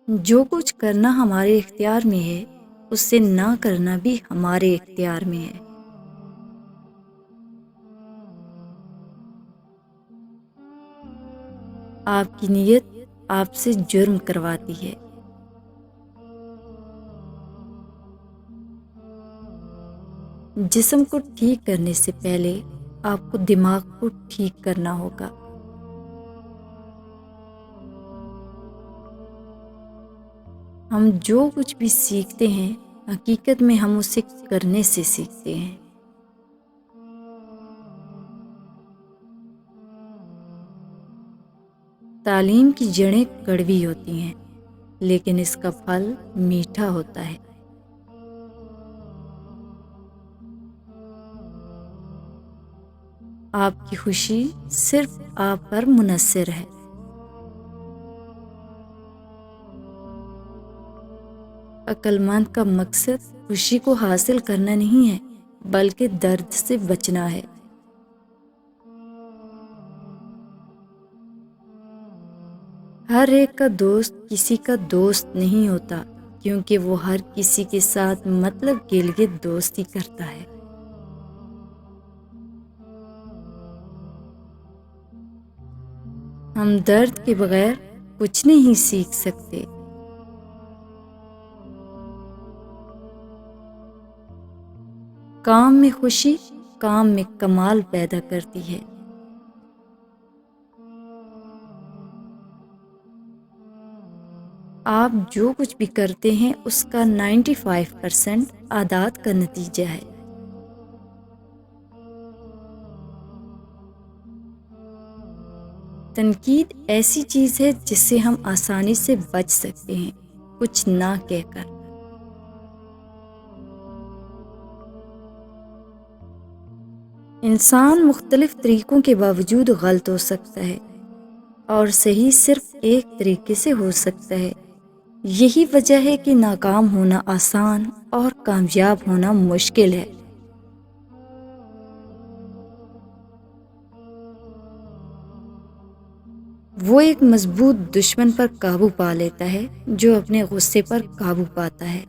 جو کچھ کرنا ہمارے اختیار میں ہے اس سے نہ کرنا بھی ہمارے اختیار میں ہے۔ آپ کی نیت آپ سے جرم کرواتی ہے۔ جسم کو ٹھیک کرنے سے پہلے آپ کو دماغ کو ٹھیک کرنا ہوگا۔ ہم جو کچھ بھی سیکھتے ہیں حقیقت میں ہم اسے کرنے سے سیکھتے ہیں۔ تعلیم کی جڑیں کڑوی ہوتی ہیں لیکن اس کا پھل میٹھا ہوتا ہے۔ آپ کی خوشی صرف آپ پر منحصر ہے۔ عقل مند کا مقصد خوشی کو حاصل کرنا نہیں ہے بلکہ درد سے بچنا ہے۔ ہر ایک کا دوست کسی کا دوست نہیں ہوتا کیونکہ وہ ہر کسی کے ساتھ مطلب کے لیے دوستی کرتا ہے۔ ہم درد کے بغیر کچھ نہیں سیکھ سکتے۔ کام میں خوشی کام میں کمال پیدا کرتی ہے۔ آپ جو کچھ بھی کرتے ہیں اس کا 95% عادات کا نتیجہ ہے۔ تنقید ایسی چیز ہے جس سے ہم آسانی سے بچ سکتے ہیں کچھ نہ کہہ کر۔ انسان مختلف طریقوں کے باوجود غلط ہو سکتا ہے اور صحیح صرف ایک طریقے سے ہو سکتا ہے۔ یہی وجہ ہے کہ ناکام ہونا آسان اور کامیاب ہونا مشکل ہے۔ وہ ایک مضبوط دشمن پر قابو پا لیتا ہے جو اپنے غصے پر قابو پاتا ہے۔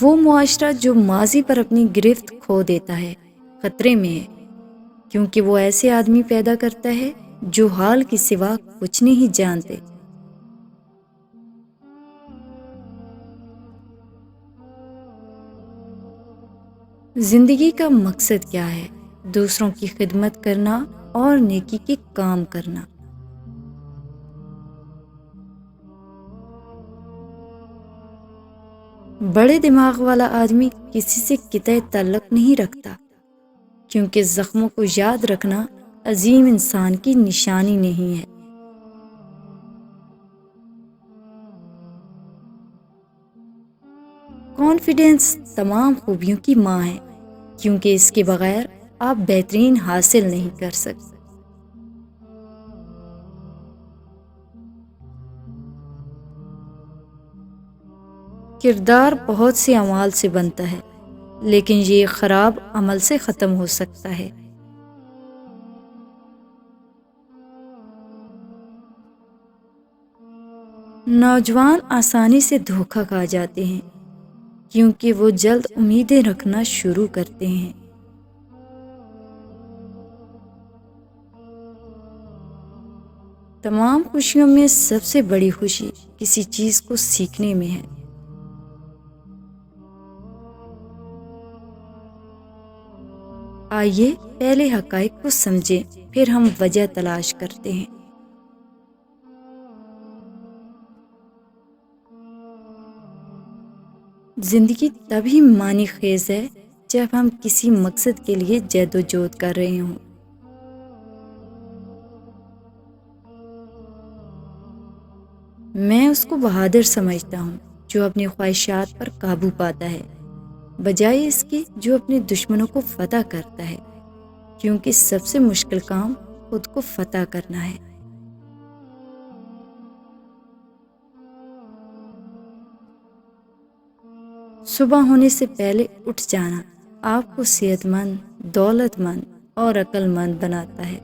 وہ معاشرہ جو ماضی پر اپنی گرفت کھو دیتا ہے خطرے میں ہے کیونکہ وہ ایسے آدمی پیدا کرتا ہے جو حال کے سوا کچھ نہیں جانتے۔ زندگی کا مقصد کیا ہے؟ دوسروں کی خدمت کرنا اور نیکی کے کام کرنا۔ بڑے دماغ والا آدمی کسی سے قطع تعلق نہیں رکھتا کیونکہ زخموں کو یاد رکھنا عظیم انسان کی نشانی نہیں ہے۔ کانفیڈنس تمام خوبیوں کی ماں ہے کیونکہ اس کے بغیر آپ بہترین حاصل نہیں کر سکتے۔ کردار بہت سے اعمال سے بنتا ہے لیکن یہ ایک خراب عمل سے ختم ہو سکتا ہے۔ نوجوان آسانی سے دھوکا کھا جاتے ہیں کیونکہ وہ جلد امیدیں رکھنا شروع کرتے ہیں۔ تمام خوشیوں میں سب سے بڑی خوشی کسی چیز کو سیکھنے میں ہے۔ آئیے پہلے حقائق کو سمجھیں پھر ہم وجہ تلاش کرتے ہیں۔ زندگی تبھی معنی خیز ہے جب ہم کسی مقصد کے لیے جدوجہد کر رہے ہوں۔ میں اس کو بہادر سمجھتا ہوں جو اپنی خواہشات پر قابو پاتا ہے بجائے اس کے جو اپنے دشمنوں کو فتح کرتا ہے، کیونکہ سب سے مشکل کام خود کو فتح کرنا ہے۔ صبح ہونے سے پہلے اٹھ جانا آپ کو صحت مند، دولت مند اور عقل مند بناتا ہے۔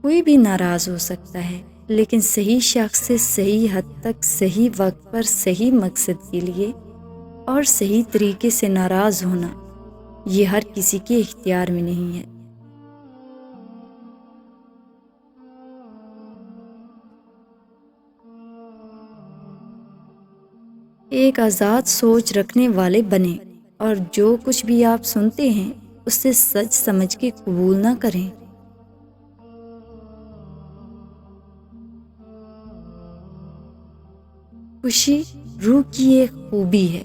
کوئی بھی ناراض ہو سکتا ہے، لیکن صحیح شخص سے صحیح حد تک صحیح وقت پر صحیح مقصد کے لیے اور صحیح طریقے سے ناراض ہونا یہ ہر کسی کے اختیار میں نہیں ہے۔ ایک آزاد سوچ رکھنے والے بنیں اور جو کچھ بھی آپ سنتے ہیں اسے سچ سمجھ کے قبول نہ کریں۔ خوشی روح کی ایک خوبی ہے۔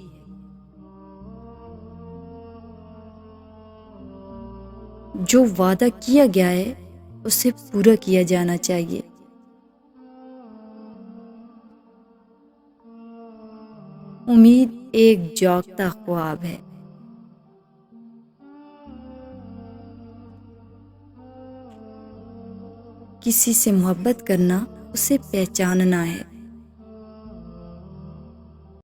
جو وعدہ کیا گیا ہے اسے پورا کیا جانا چاہیے۔ امید ایک جاگتا خواب ہے۔ کسی سے محبت کرنا اسے پہچاننا ہے۔